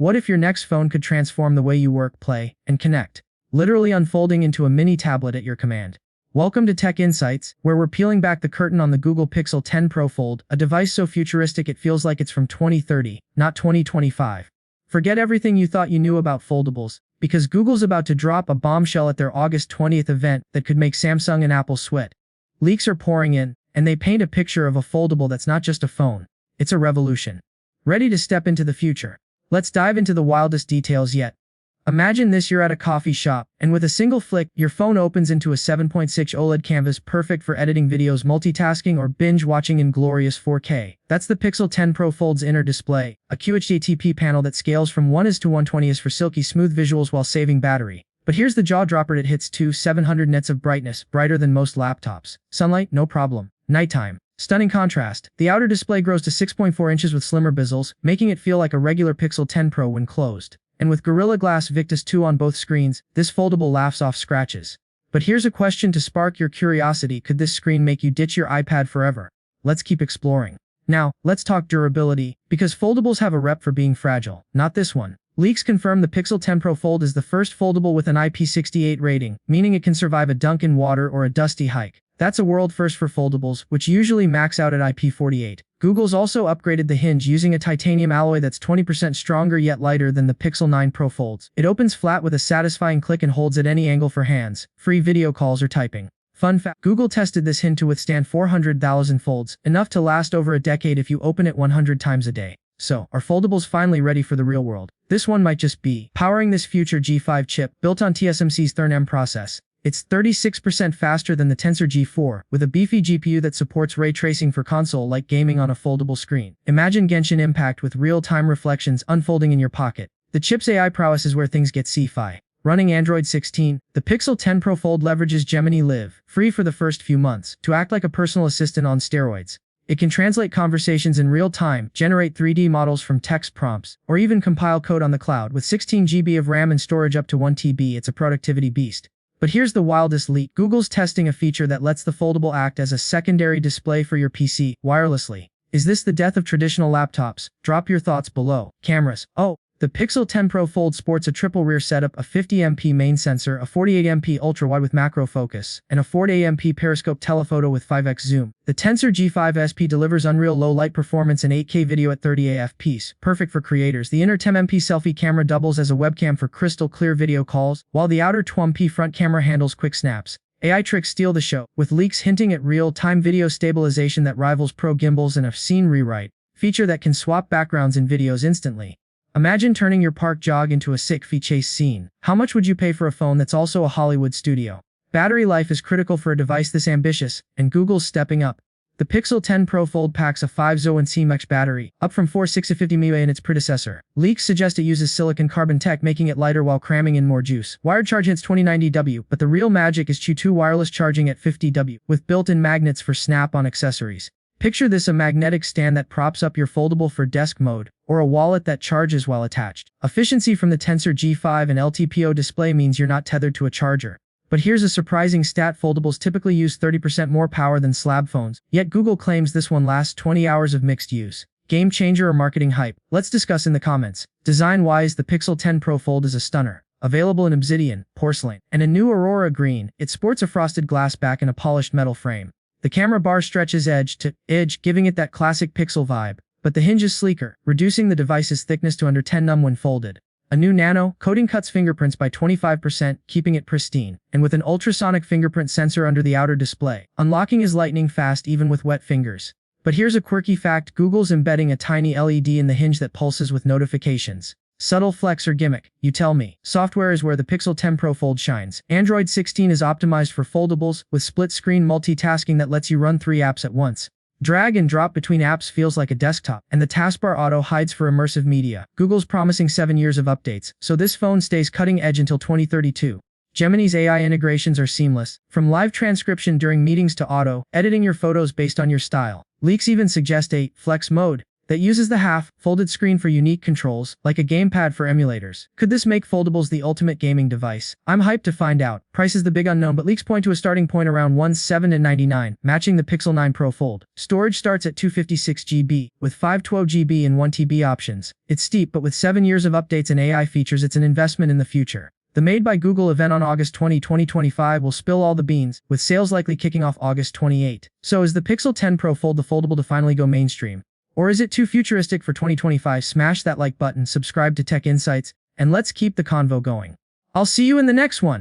What if your next phone could transform the way you work, play, and connect, literally unfolding into a mini tablet at your command? Welcome to Tech Insights, where we're peeling back the curtain on the Google Pixel 10 Pro Fold, a device so futuristic it feels like it's from 2030, not 2025. Forget everything you thought you knew about foldables, because Google's about to drop a bombshell at their August 20th event that could make Samsung and Apple sweat. Leaks are pouring in, and they paint a picture of a foldable that's not just a phone, it's a revolution. Ready to step into the future? Let's dive into the wildest details yet. Imagine this: you're at a coffee shop, and with a single flick, your phone opens into a 7.6 OLED canvas perfect for editing videos, multitasking, or binge-watching in glorious 4K. That's the Pixel 10 Pro Fold's inner display, a QHD panel that scales from 1:1 to 120 for silky smooth visuals while saving battery. But here's the jaw-dropper: it hits 700 nits of brightness, brighter than most laptops. Sunlight, no problem. Nighttime, stunning contrast. The outer display grows to 6.4 inches with slimmer bezels, making it feel like a regular Pixel 10 Pro when closed. And with Gorilla Glass Victus 2 on both screens, this foldable laughs off scratches. But here's a question to spark your curiosity: could this screen make you ditch your iPad forever? Let's keep exploring. Now, let's talk durability, because foldables have a rep for being fragile. Not this one. Leaks confirm the Pixel 10 Pro Fold is the first foldable with an IP68 rating, meaning it can survive a dunk in water or a dusty hike. That's a world first for foldables, which usually max out at IP48. Google's also upgraded the hinge using a titanium alloy that's 20% stronger yet lighter than the Pixel 9 Pro Folds. It opens flat with a satisfying click and holds at any angle for hands, free video calls, or typing. Fun fact: Google tested this hinge to withstand 400,000 folds, enough to last over a decade if you open it 100 times a day. So, are foldables finally ready for the real world? This one might just be. Powering this future G5 chip, built on TSMC's Third M process. It's 36% faster than the Tensor G4, with a beefy GPU that supports ray tracing for console-like gaming on a foldable screen. Imagine Genshin Impact with real-time reflections unfolding in your pocket. The chip's AI prowess is where things get sci-fi. Running Android 16, the Pixel 10 Pro Fold leverages Gemini Live, free for the first few months, to act like a personal assistant on steroids. It can translate conversations in real time, generate 3D models from text prompts, or even compile code on the cloud. With 16 GB of RAM and storage up to 1 TB, it's a productivity beast. But here's the wildest leak: Google's testing a feature that lets the foldable act as a secondary display for your PC, wirelessly. Is this the death of traditional laptops? Drop your thoughts below. Cameras. Oh, the Pixel 10 Pro Fold sports a triple rear setup: a 50MP main sensor, a 48MP ultra-wide with macro focus, and a 40MP periscope telephoto with 5x zoom. The Tensor G5 SP delivers unreal low-light performance and 8K video at 30 fps, perfect for creators. The inner 10MP selfie camera doubles as a webcam for crystal-clear video calls, while the outer 20MP front camera handles quick snaps. AI tricks steal the show, with leaks hinting at real-time video stabilization that rivals pro gimbals and a scene rewrite feature that can swap backgrounds in videos instantly. Imagine turning your park jog into a sick chase scene. How much would you pay for a phone that's also a Hollywood studio? Battery life is critical for a device this ambitious, and Google's stepping up. The Pixel 10 Pro Fold packs a 5,000 mAh battery, up from 4,650 mAh in its predecessor. Leaks suggest it uses silicon carbon tech, making it lighter while cramming in more juice. Wired charge hits 2090 W, but the real magic is Qi2 wireless charging at 50 W, with built-in magnets for snap-on accessories. Picture this: a magnetic stand that props up your foldable for desk mode, or a wallet that charges while attached. Efficiency from the Tensor G5 and LTPO display means you're not tethered to a charger. But here's a surprising stat: foldables typically use 30% more power than slab phones, yet Google claims this one lasts 20 hours of mixed use. Game changer or marketing hype? Let's discuss in the comments. Design-wise, the Pixel 10 Pro Fold is a stunner. Available in obsidian, porcelain, and a new Aurora green, it sports a frosted glass back and a polished metal frame. The camera bar stretches edge to edge, giving it that classic Pixel vibe. But the hinge is sleeker, reducing the device's thickness to under 10 nm when folded. A new nano coating cuts fingerprints by 25%, keeping it pristine. And with an ultrasonic fingerprint sensor under the outer display, unlocking is lightning fast even with wet fingers. But here's a quirky fact: Google's embedding a tiny LED in the hinge that pulses with notifications. Subtle flex or gimmick? You tell me. Software is where the Pixel 10 Pro Fold shines. Android 16 is optimized for foldables, with split-screen multitasking that lets you run 3 apps at once. Drag and drop between apps feels like a desktop, and the taskbar auto hides for immersive media. Google's promising 7 years of updates, so this phone stays cutting edge until 2032. Gemini's AI integrations are seamless, from live transcription during meetings to auto editing your photos based on your style. Leaks even suggest a flex mode that uses the half-folded screen for unique controls, like a gamepad for emulators. Could this make foldables the ultimate gaming device? I'm hyped to find out. Price is the big unknown, but leaks point to a starting point around $1,799, matching the Pixel 9 Pro Fold. Storage starts at 256 GB, with 512 GB and 1 TB options. It's steep, but with 7 years of updates and AI features, it's an investment in the future. The Made by Google event on August 20, 2025 will spill all the beans, with sales likely kicking off August 28. So is the Pixel 10 Pro Fold the foldable to finally go mainstream? Or is it too futuristic for 2025? Smash that like button, subscribe to Tech Insights, and let's keep the convo going. I'll see you in the next one.